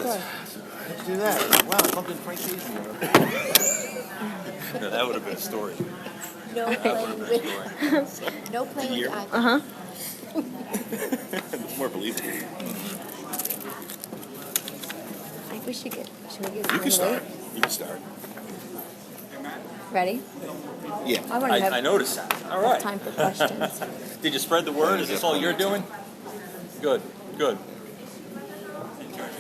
Let's do that. Wow, something Frank Casey. No, that would have been a story. No playing with, no playing with iPad. It's more believable. I think we should get You can start. You can start. ready. Yeah, I wanna have- I noticed that. All right. Time for questions. Did you spread the word? Is this all you're doing? Good, good.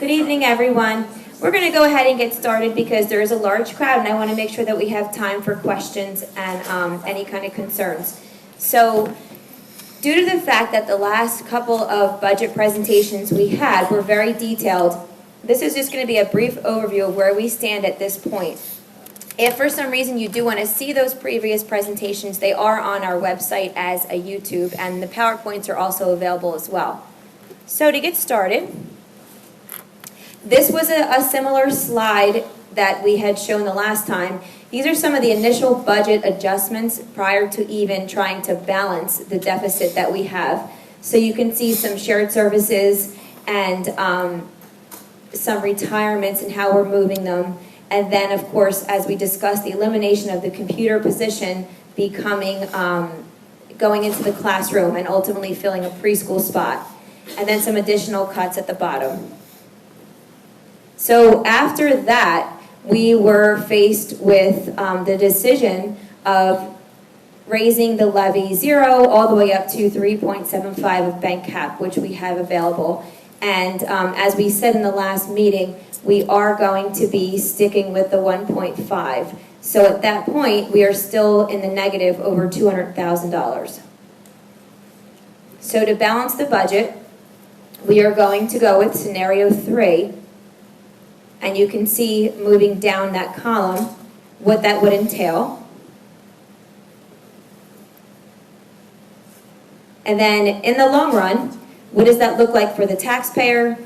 Good evening, everyone. We're going to go ahead and get started because there is a large crowd, and I want to make sure that we have time for questions and any kind of concerns. So, due to the fact that the last couple of budget presentations we had were very detailed, this is just going to be a brief overview of where we stand at this point. If for some reason you do want to see those previous presentations, they are on our website as a YouTube, and the PowerPoints are also available as well. So to get started, this was a similar slide that we had shown the last time. These are some of the initial budget adjustments prior to even trying to balance the deficit that we have. So you can see some shared services and some retirements and how we're moving them. And then, of course, as we discussed, the elimination of the computer position becoming, going into the classroom and ultimately filling a preschool spot. And then some additional cuts at the bottom. So after that, we were faced with the decision of raising the levy 0 all the way up to 3.75 of bank cap, which we have available. And as we said in the last meeting, we are going to be sticking with the 1.5. So at that point, we are still in the negative over $200,000. So to balance the budget, we are going to go with scenario 3. And you can see moving down that column what that would entail. And then in the long run, what does that look like for the taxpayer?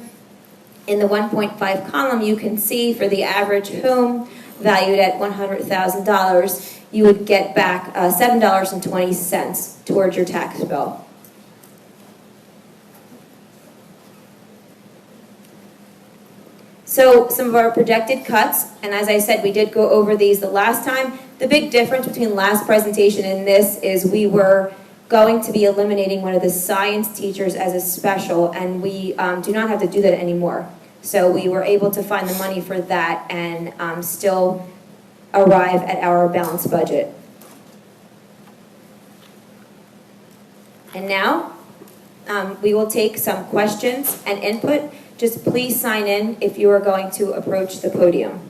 In the 1.5 column, you can see for the average home valued at $100,000, you would get back $7.20 towards your tax bill. So some of our projected cuts, and as I said, we did go over these the last time. The big difference between last presentation and this is we were going to be eliminating one of the science teachers as a special, and we do not have to do that anymore. So we were able to find the money for that and still arrive at our balanced budget. And now we will take some questions and input. Just please sign in if you are going to approach the podium.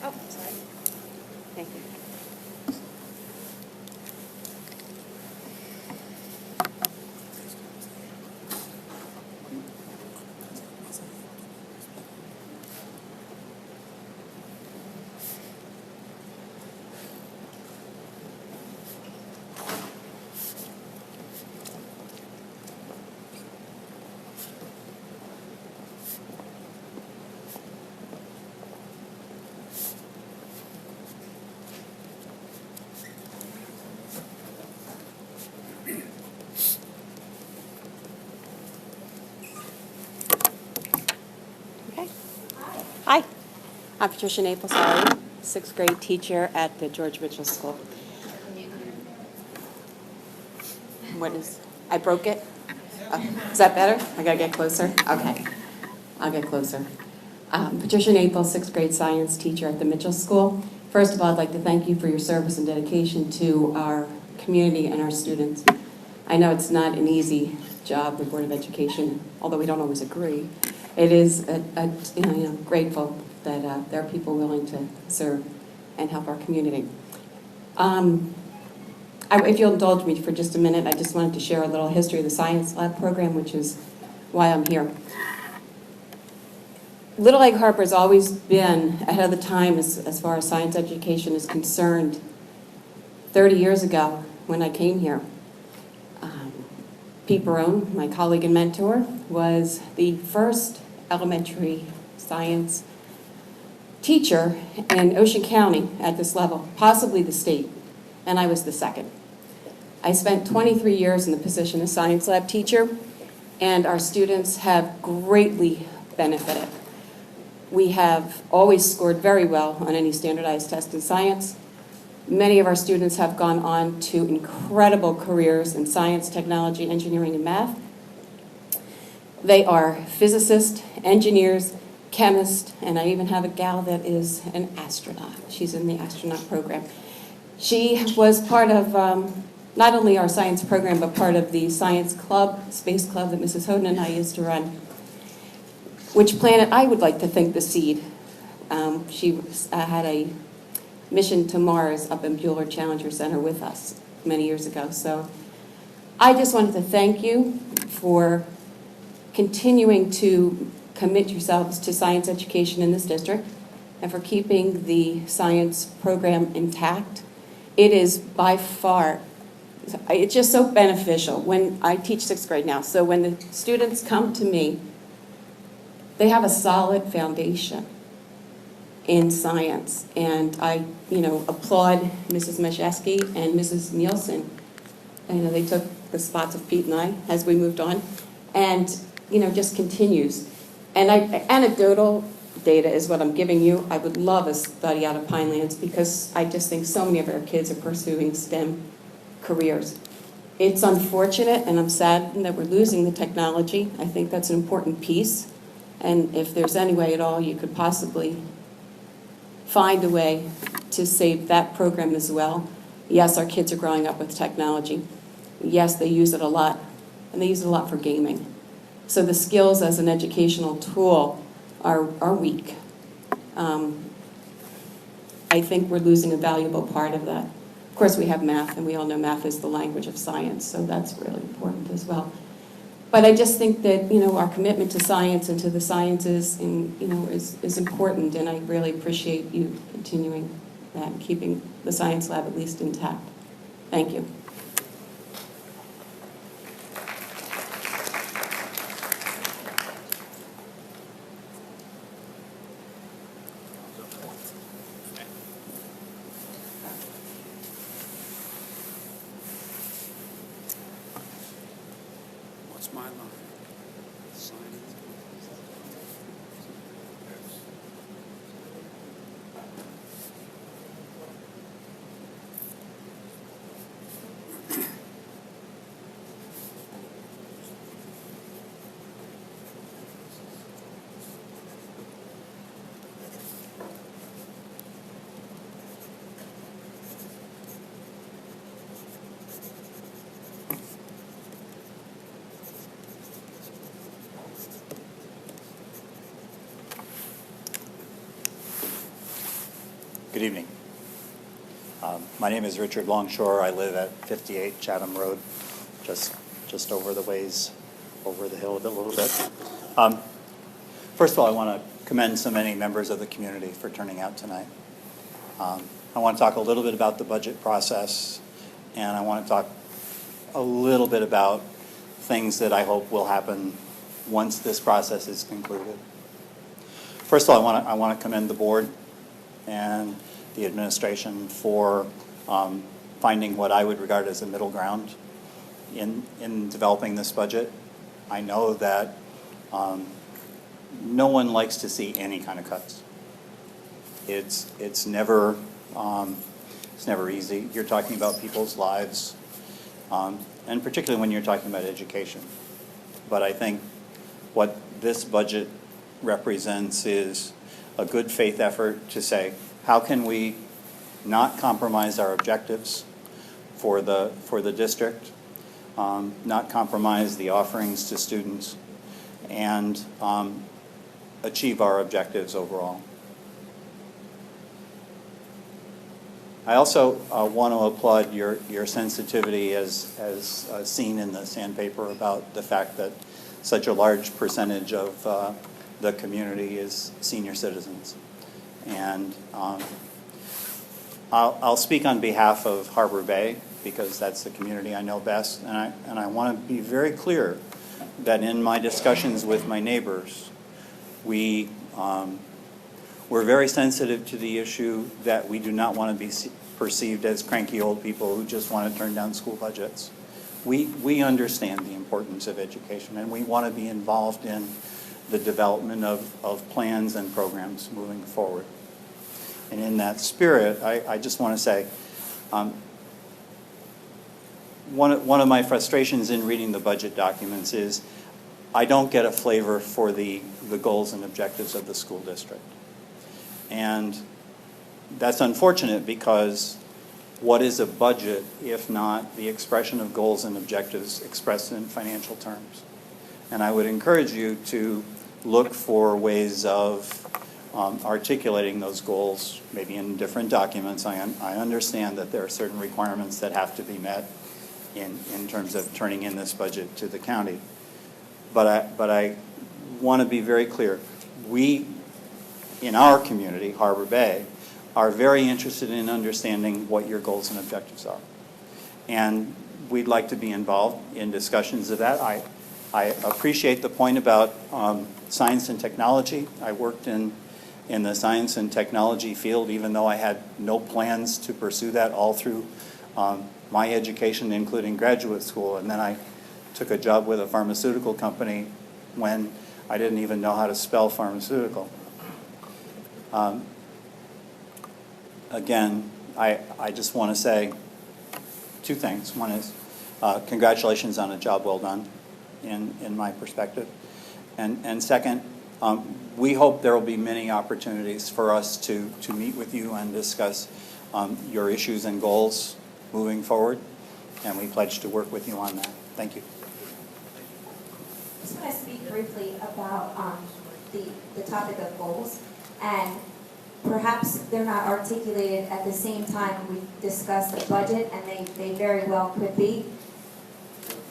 Oh, sorry. Thank you. Okay. Hi, I'm Patricia Naples, sixth grade teacher at the George Mitchell School. What is, I broke it? Oh, is that better? I gotta get closer? Okay, I'll get closer. Patricia Naples, sixth grade science teacher at the Mitchell School. First of all, I'd like to thank you for your service and dedication to our community and our students. I know it's not an easy job, the Board of Education, although we don't always agree. It is grateful that there are people willing to serve and help our community. If you'll indulge me for just a minute, I just wanted to share a little history of the Science Lab program, which is why I'm here. Little Egg Harper has always been ahead of the time as far as science education is concerned. 30 years ago, when I came here, Pete Barone, my colleague and mentor, was the first elementary science teacher in Ocean County at this level, possibly the state, and I was the second. I spent 23 years in the position of science lab teacher, and our students have greatly benefited. We have always scored very well on any standardized test in science. Many of our students have gone on to incredible careers in science, technology, engineering, and math. They are physicists, engineers, chemists, and I even have a gal that is an astronaut. She's in the astronaut program. She was part of not only our science program, but part of the science club, space club that Mrs. Hoden and I used to run, which planted, I would like to think, the seed. She had a mission to Mars up in Bueller Challenger Center with us many years ago. So I just wanted to thank you for continuing to commit yourselves to science education in this district and for keeping the science program intact. It is by far, it's just so beneficial. When I teach 6th grade now, so when the students come to me, they have a solid foundation in science. And I, applaud Mrs. Mashesky and Mrs. Nielsen. They took the spots of Pete and I as we moved on, and just continues. And anecdotal data is what I'm giving you. I would love a study out of Pinelands because I just think so many of our kids are pursuing STEM careers. It's unfortunate, and I'm saddened that we're losing the technology. I think that's an important piece. And if there's any way at all you could possibly find a way to save that program as well. Yes, our kids are growing up with technology. Yes, they use it a lot, and they use it a lot for gaming. So the skills as an educational tool are weak. I think we're losing a valuable part of that. Of course, we have math, and we all know math is the language of science, so that's really important as well. But I just think that our commitment to science and to the sciences, is important, and I really appreciate you continuing that and keeping the science lab at least intact. Thank you. What's my line? Science. Good evening. My name is Richard Longshore. I live at 58 Chatham Road, just over the ways, over the hill a little bit. First of all, I want to commend so many members of the community for turning out tonight. I want to talk a little bit about the budget process, and I want to talk a little bit about things that I hope will happen once this process is concluded. First of all, I want to commend the board and the administration for finding what I would regard as a middle ground in developing this budget. I know that no one likes to see any kind of cuts. It's never easy. You're talking about people's lives, and particularly when you're talking about education. But I think what this budget represents is a good faith effort to say, how can we not compromise our objectives for the district, not compromise the offerings to students, and achieve our objectives overall. I also want to applaud your sensitivity as seen in the sandpaper about the fact that such a large percentage of the community is senior citizens. And I'll speak on behalf of Harbor Bay because that's the community I know best. And I want to be very clear that in my discussions with my neighbors, we're very sensitive to the issue that we do not want to be perceived as cranky old people who just want to turn down school budgets. We understand the importance of education, and we want to be involved in the development of plans and programs moving forward. And in that spirit, I just want to say, one of my frustrations in reading the budget documents is I don't get a flavor for the goals and objectives of the school district. And that's unfortunate, because what is a budget if not the expression of goals and objectives expressed in financial terms? And I would encourage you to look for ways of articulating those goals, maybe in different documents. I understand that there are certain requirements that have to be met in terms of turning in this budget to the county. But I want to be very clear. We, in our community, Harbor Bay, are very interested in understanding what your goals and objectives are. And we'd like to be involved in discussions of that. I appreciate the point about science and technology. I worked in the science and technology field, even though I had no plans to pursue that all through my education, including graduate school. And then I took a job with a pharmaceutical company when I didn't even know how to spell pharmaceutical. Again, I just want to say two things. One is congratulations on a job well done, in my perspective. And second, we hope there will be many opportunities for us to meet with you and discuss your issues and goals moving forward. And we pledge to work with you on that. Thank you. I just want to speak briefly about the topic of goals, and perhaps they're not articulated at the same time we discuss the budget, and they very well could be.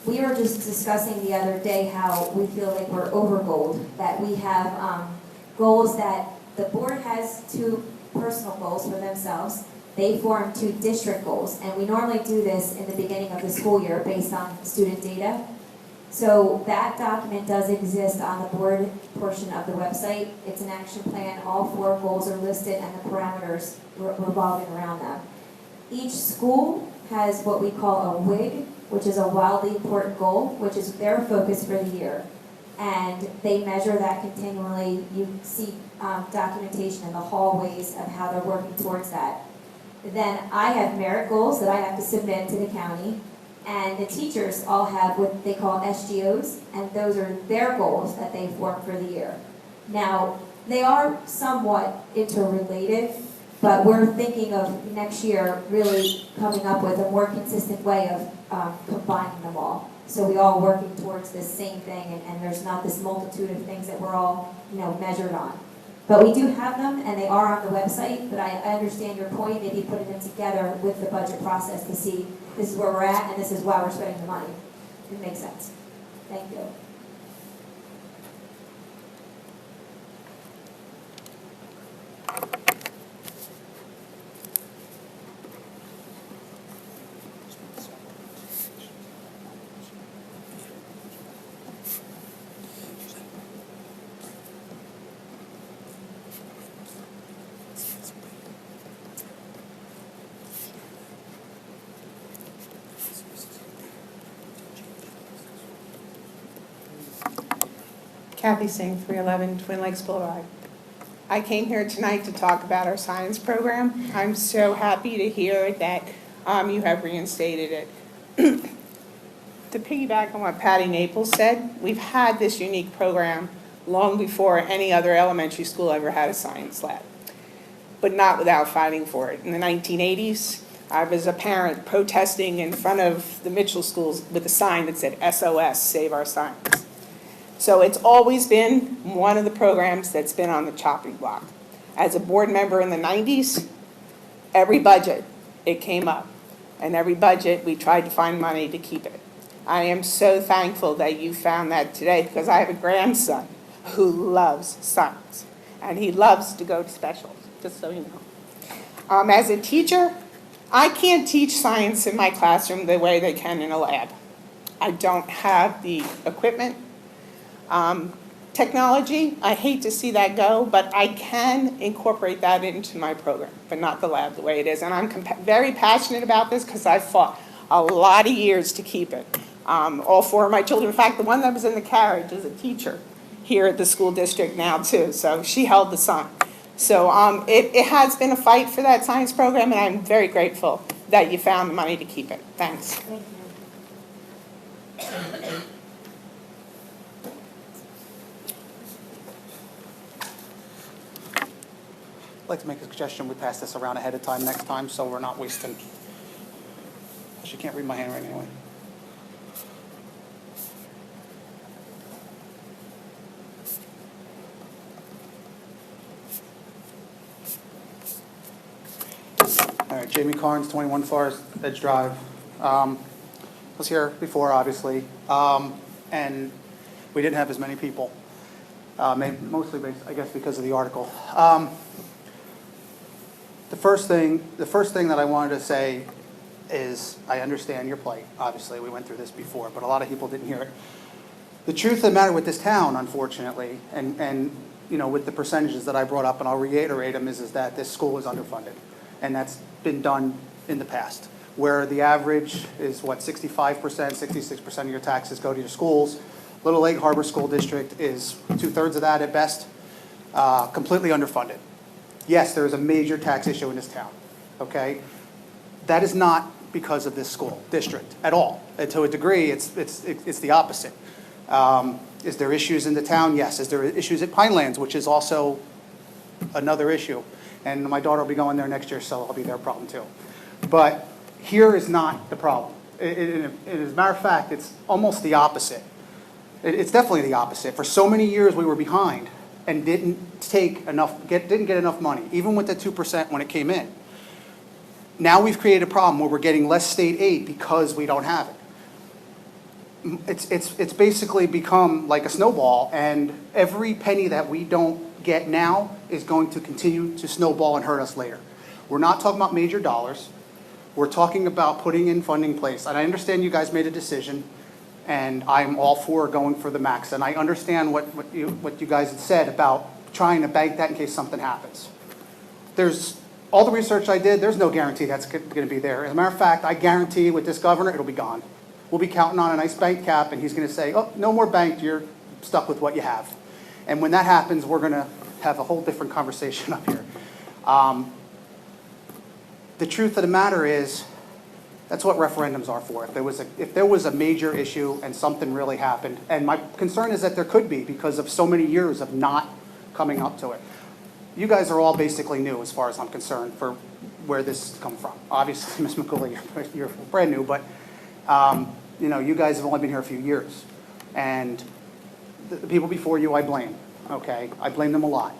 We were just discussing the other day how we feel like we're over-goaled, that we have goals that the board has 2 personal goals for themselves. They form 2 district goals, and we normally do this in the beginning of the school year based on student data. So that document does exist on the board portion of the website. It's an action plan. All 4 goals are listed and the parameters revolving around them. Each school has what we call a WIG, which is a wildly important goal, which is their focus for the year. And they measure that continually. You see documentation in the hallways of how they're working towards that. Then I have merit goals that I have to submit to the county. And the teachers all have what they call SGOs, and those are their goals that they form for the year. Now, they are somewhat interrelated, but we're thinking of next year really coming up with a more consistent way of combining them all. So we all working towards this same thing, and there's not this multitude of things that we're all, measured on. But we do have them, and they are on the website, but I understand your point, maybe putting them together with the budget process to see this is where we're at, and this is why we're spending the money. It makes sense. Thank you. Kathy Singh, 311 Twin Lakes Boulevard. I came here tonight to talk about our science program. I'm so happy to hear that you have reinstated it. To piggyback on what Patty Naples said, we've had this unique program long before any other elementary school ever had a science lab, but not without fighting for it. In the 1980s, I was a parent protesting in front of the Mitchell schools with a sign that said SOS, Save Our Science. So it's always been one of the programs that's been on the chopping block. As a board member in the 90s, every budget, it came up. And every budget, we tried to find money to keep it. I am so thankful that you found that today, because I have a grandson who loves science. And he loves to go to specials, just so you know. As a teacher, I can't teach science in my classroom the way they can in a lab. I don't have the equipment. Technology, I hate to see that go, but I can incorporate that into my program, but not the lab the way it is. And I'm very passionate about this because I fought a lot of years to keep it. All 4 of my children, in fact, the one that was in the carriage is a teacher here at the school district now too, so she held the sign. So it has been a fight for that science program, and I'm very grateful that you found the money to keep it. Thanks. Thank you. I'd like to make a suggestion, we pass this around ahead of time next time, so we're not wasting, she can't read my handwriting anyway. All right, Jamie Carnes, 21 Forest Edge Drive. Was here before, obviously, and we didn't have as many people, mostly, I guess, because of the article. The first thing that I wanted to say is I understand your plight. Obviously, we went through this before, but a lot of people didn't hear it. The truth of the matter with this town, unfortunately, and you know, with the percentages that I brought up, and I'll reiterate them, is that this school is underfunded, and that's been done in the past, where the average is what, 65%, 66% of your taxes go to your schools. Little Lake Harbor School District is 2/3 of that at best, completely underfunded. Yes, there is a major tax issue in this town, okay? That is not because of this school district at all. And to a degree, it's the opposite. Is there issues in the town? Yes. Is there issues at Pinelands, which is also another issue? And my daughter will be going there next year, so I'll be their problem too. But here is not the problem. As a matter of fact, it's almost the opposite. It's definitely the opposite. For so many years, we were behind and didn't get enough money, even with the 2% when it came in. Now we've created a problem where we're getting less state aid because we don't have it. It's basically become like a snowball, and every penny that we don't get now is going to continue to snowball and hurt us later. We're not talking about major dollars. We're talking about putting in funding in place. And I understand you guys made a decision, and I'm all for going for the max. And I understand what you guys had said about trying to bank that in case something happens. There's all the research I did, there's no guarantee that's going to be there. As a matter of fact, I guarantee with this governor, it'll be gone. We'll be counting on a nice bank cap, and he's going to say, oh, no more banked, you're stuck with what you have. And when that happens, we're going to have a whole different conversation up here. The truth of the matter is, that's what referendums are for. If there was a major issue and something really happened, and my concern is that there could be because of so many years of not coming up to it. You guys are all basically new as far as I'm concerned for where this has come from. Obviously, Ms. McCooley, you're brand new, but you know, you guys have only been here a few years. And the people before you, I blame, okay? I blame them a lot.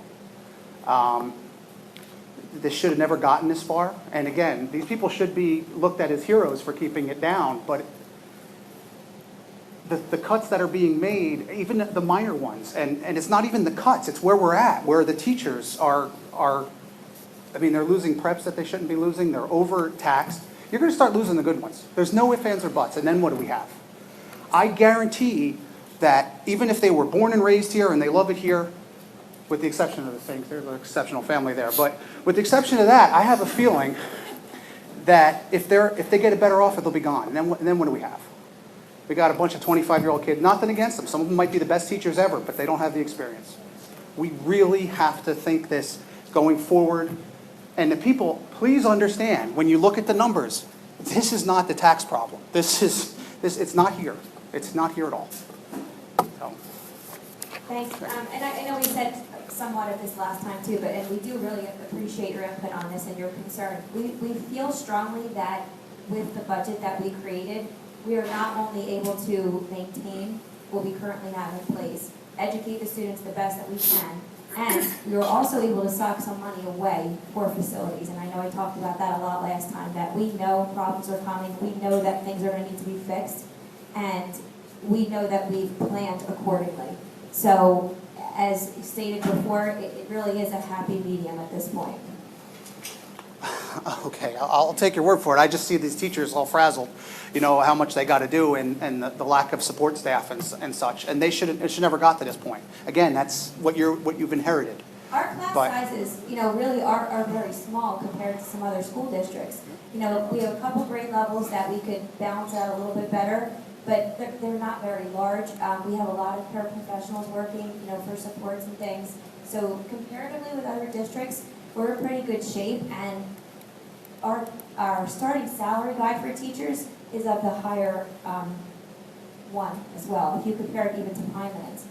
This should have never gotten this far. And again, these people should be looked at as heroes for keeping it down, but the cuts that are being made, even the minor ones, and it's not even the cuts, it's where we're at, where the teachers are I mean, they're losing preps that they shouldn't be losing, they're overtaxed. You're going to start losing the good ones. There's no ifs, ands, or buts, and then what do we have? I guarantee that even if they were born and raised here and they love it here, with the exception of the Finks, there's an exceptional family there, but with the exception of that, I have a feeling that if they get a better offer, they'll be gone. And then what do we have? We got a bunch of 25-year-old kids, nothing against them. Some of them might be the best teachers ever, but they don't have the experience. We really have to think this going forward. And the people, please understand, when you look at the numbers, this is not the tax problem. It's not here. It's not here at all. So. Thanks. And I know we said somewhat of this last time too, and we do really appreciate your input on this and your concern. We feel strongly that with the budget that we created, we are not only able to maintain what we currently have in place, educate the students the best that we can, and we were also able to sock some money away for facilities. And I know I talked about that a lot last time, that we know problems are coming, we know that things are going to need to be fixed, and we know that we've planned accordingly. So, as stated before, it really is a happy medium at this point. Okay, I'll take your word for it. I just see these teachers all frazzled, you know, how much they got to do and the lack of support staff and such. And it should never got to this point. Again, that's what you've inherited. Our class But- sizes, you know, really are very small compared to some other school districts. You know, we have a couple grade levels that we could balance out a little bit better, but they're not very large. We have a lot of paraprofessionals working, you know, for supports and things. So comparatively with other districts, we're in pretty good shape, and our starting salary guide for teachers is of the higher one as well, if you compare it even to Pinelands.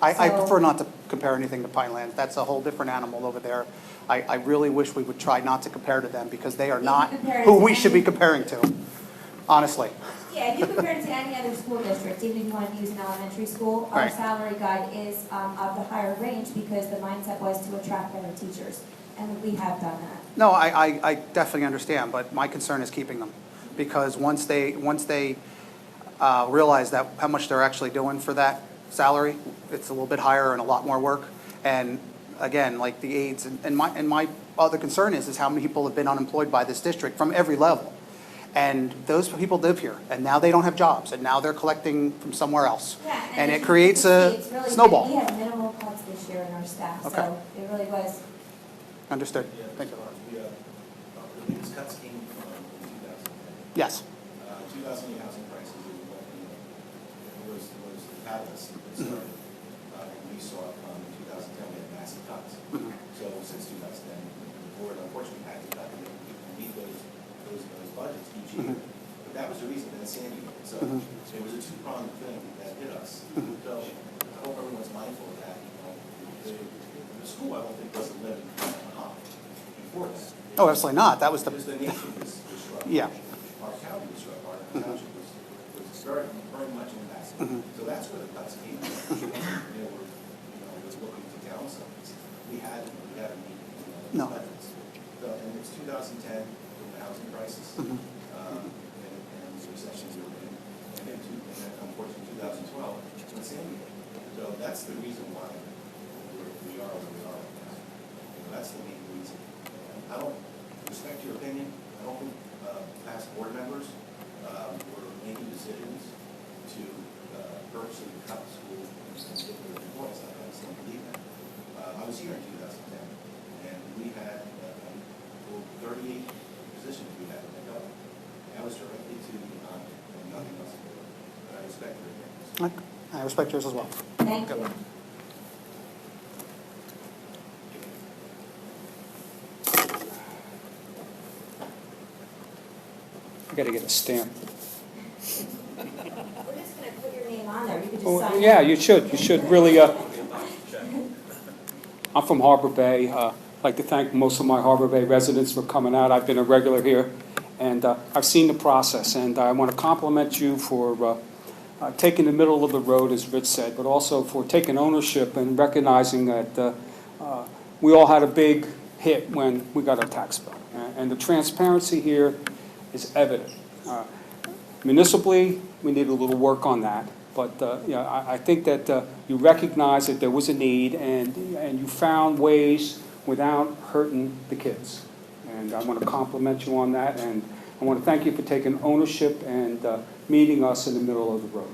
I So- prefer not to compare anything to Pineland. That's a whole different animal over there. I really wish we would try not to compare to them because they are If you not compare it who to we should be any- comparing to, honestly. Yeah, if you compare it to any other school district, even if you wanted to use an elementary school, our Right. salary guide is of the higher range because the mindset was to attract better teachers, and we have done that. No, I definitely understand, but my concern is keeping them. Because once they realize that how much they're actually doing for that salary, it's a little bit higher and a lot more work. And again, like the aides, and my other concern is how many people have been unemployed by this district from every level. And those people live here, and now they don't have jobs, and now they're collecting from somewhere else. Yeah, And as it you creates can a see, it's really- snowball. We had minimal cuts this year in our staff, Okay. so it really was. Understood. Thank you. The biggest cuts came from 2010. Yes. 2008 housing crisis was the catalyst that started. And we saw in 2010 we had massive cuts. So since 2010, the board unfortunately had to cut to meet those budgets each year. But that was the reason that Sandy did. So it was a two-pronged thing that hit us. So I hope everyone's mindful of that. The school, I don't think, wasn't living before that. Oh, absolutely not. That was the, Because the nation was struck. Yeah. Our county was struck, our township was very much impacted. So that's where the cuts came from. Was looking to downsize. We had to meet, No. budgets. So, and it's 2010, with the housing crisis, and the recession we were in, and then unfortunately 2012, when Sandy hit. So that's the reason why we are where we are right now. That's the main reason. I don't respect your opinion. I don't think past board members were making decisions to purposely cut the school and get rid of employees. I just don't believe that. I was here in 2010, and we had 38 positions we had to pick up. That was directly to the economy and nothing else. But I respect your opinions. I respect yours as well. Thank you. I gotta get a stamp. We're just gonna put your name on there, you could just Oh, sign. yeah, you should really, I'm from Harbor Bay. I'd like to thank most of my Harbor Bay residents for coming out. I've been a regular here, and I've seen the process, and I want to compliment you for taking the middle of the road, as Rich said, but also for taking ownership and recognizing that we all had a big hit when we got our tax bill. And the transparency here is evident. Municipally, we need a little work on that, but I think that you recognize that there was a need, and you found ways without hurting the kids. And I want to compliment you on that, and I want to thank you for taking ownership and meeting us in the middle of the road.